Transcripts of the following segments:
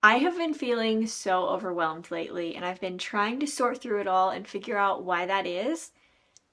I have been feeling so overwhelmed lately, and I've been trying to sort through it all and figure out why that is,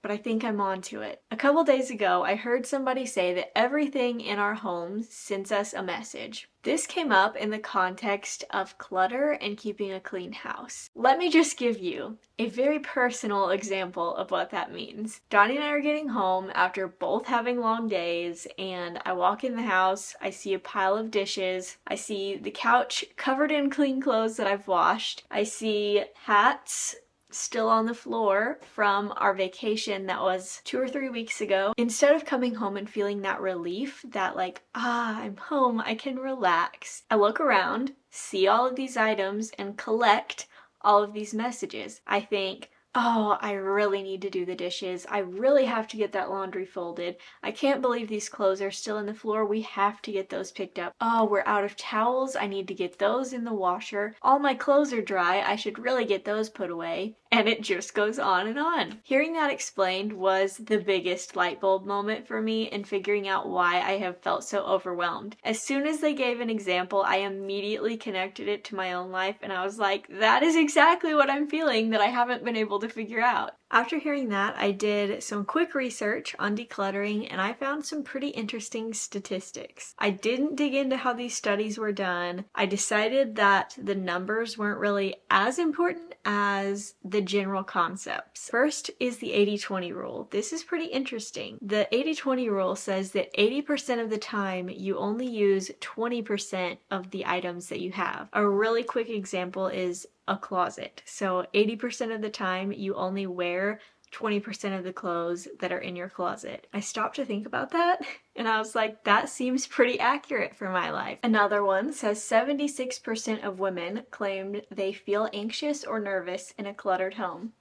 but I think I'm on to it. A couple days ago, I heard somebody say that everything in our homes sends us a message. This came up in the context of clutter and keeping a clean house. Let me just give you a very personal example of what that means. Donnie and I are getting home after both having long days, and I walk in the house, I see a pile of dishes, I see the couch covered in clean clothes that I've washed, I see hats still on the floor from our vacation that was 2 or 3 weeks ago. Instead of coming home and feeling that relief that I'm home, I can relax, I look around, see all of these items, and collect all of these messages. I think, oh, I really need to do the dishes. I really have to get that laundry folded. I can't believe these clothes are still on the floor. We have to get those picked up. Oh, we're out of towels. I need to get those in the washer. All my clothes are dry. I should really get those put away. And it just goes on and on. Hearing that explained was the biggest light bulb moment for me in figuring out why I have felt so overwhelmed. As soon as they gave an example, I immediately connected it to my own life, and I was like, that is exactly what I'm feeling that I haven't been able to figure out. After hearing that, I did some quick research on decluttering, and I found some pretty interesting statistics. I didn't dig into how these studies were done. I decided that the numbers weren't really as important as the general concepts. First is the 80-20 rule. This is pretty interesting. The 80-20 rule says that 80% of the time you only use 20% of the items that you have. A really quick example is a closet. So 80% of the time you only wear 20% of the clothes that are in your closet. I stopped to think about that and I was like, that seems pretty accurate for my life. Another one says 76% of women claimed they feel anxious or nervous in a cluttered home.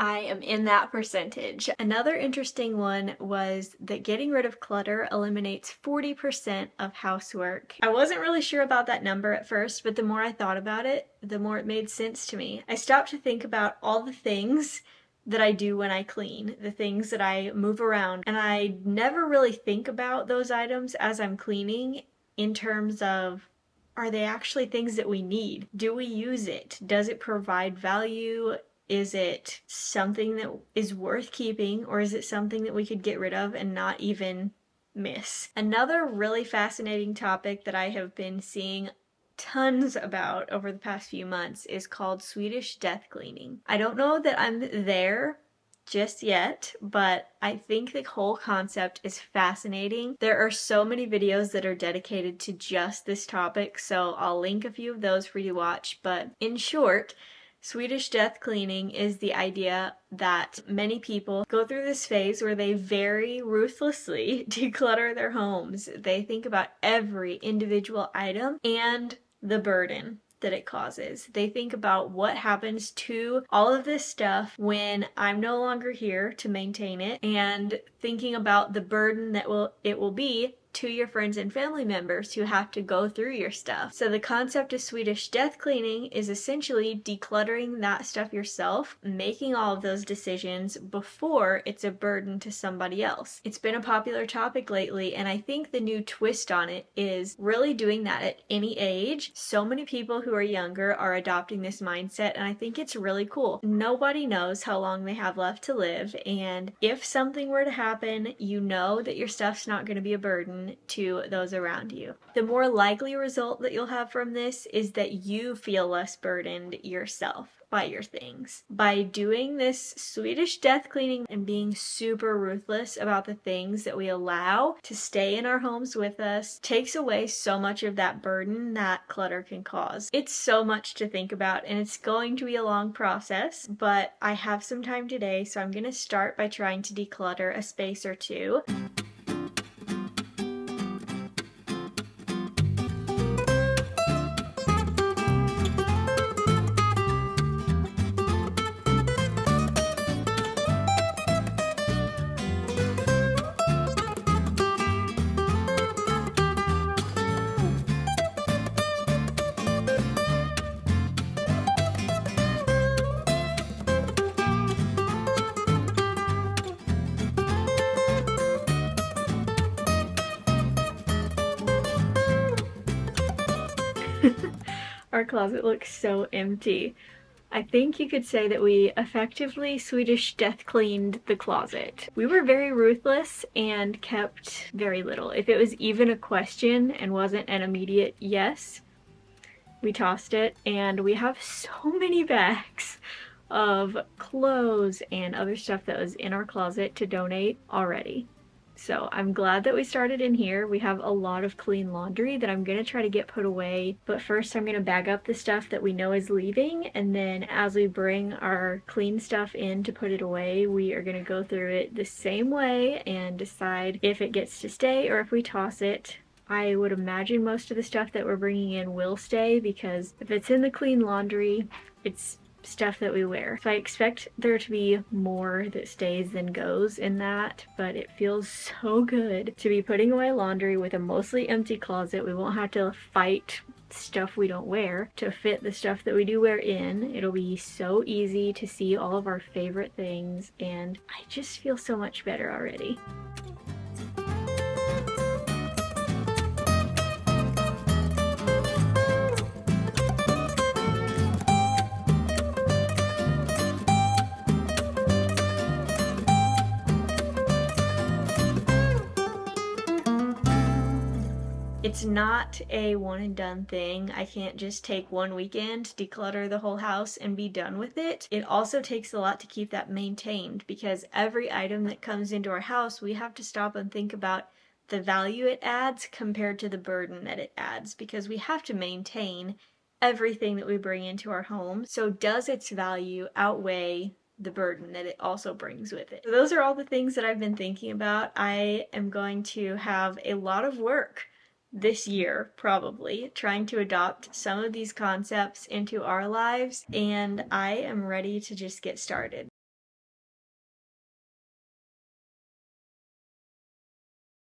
I am in that percentage. Another interesting one was that getting rid of clutter eliminates 40% of housework. I wasn't really sure about that number at first, but the more I thought about it, the more it made sense to me. I stopped to think about all the things that I do when I clean, the things that I move around, and I never really think about those items as I'm cleaning in terms of, are they actually things that we need? Do we use it? Does it provide value? Is it something that is worth keeping, or is it something that we could get rid of and not even miss? Another really fascinating topic that I have been seeing tons about over the past few months is called Swedish death cleaning. I don't know that I'm there just yet, but I think the whole concept is fascinating. There are so many videos that are dedicated to just this topic, so I'll link a few of those for you to watch, but in short, Swedish death cleaning is the idea that many people go through this phase where they very ruthlessly declutter their homes. They think about every individual item and the burden that it causes. They think about what happens to all of this stuff when I'm no longer here to maintain it, and thinking about the burden that it will be to your friends and family members who have to go through your stuff. So the concept of Swedish death cleaning is essentially decluttering that stuff yourself, making all of those decisions before it's a burden to somebody else. It's been a popular topic lately, and I think the new twist on it is really doing that at any age. So many people who are younger are adopting this mindset, and I think it's really cool. Nobody knows how long they have left to live, and if something were to happen, you know that your stuff's not going to be a burden to those around you. The more likely result that you'll have from this is that you feel less burdened yourself by your things. By doing this Swedish death cleaning and being super ruthless about the things that we allow to stay in our homes with us, takes away so much of that burden that clutter can cause. It's so much to think about, and it's going to be a long process, but I have some time today, so I'm going to start by trying to declutter a space or two. Our closet looks so empty. I think you could say that we effectively Swedish death cleaned the closet. We were very ruthless and kept very little. If it was even a question and wasn't an immediate yes, we tossed it, and we have so many bags of clothes and other stuff that was in our closet to donate already. So I'm glad that we started in here. We have a lot of clean laundry that I'm gonna try to get put away, but first I'm gonna bag up the stuff that we know is leaving, and then as we bring our clean stuff in to put it away, we are gonna go through it the same way and decide if it gets to stay or if we toss it. I would imagine most of the stuff that we're bringing in will stay, because if it's in the clean laundry, it's stuff that we wear. So I expect there to be more that stays than goes in that, but it feels so good to be putting away laundry with a mostly empty closet. We won't have to fight stuff we don't wear to fit the stuff that we do wear in. It'll be so easy to see all of our favorite things, and I just feel so much better already. It's not a one and done thing. I can't just take one weekend, declutter the whole house, and be done with it. It also takes a lot to keep that maintained, because every item that comes into our house, we have to stop and think about the value it adds compared to the burden that it adds, because we have to maintain everything that we bring into our home. So does its value outweigh the burden that it also brings with it? So those are all the things that I've been thinking about. I am going to have a lot of work this year, probably, trying to adopt some of these concepts into our lives, and I am ready to just get started.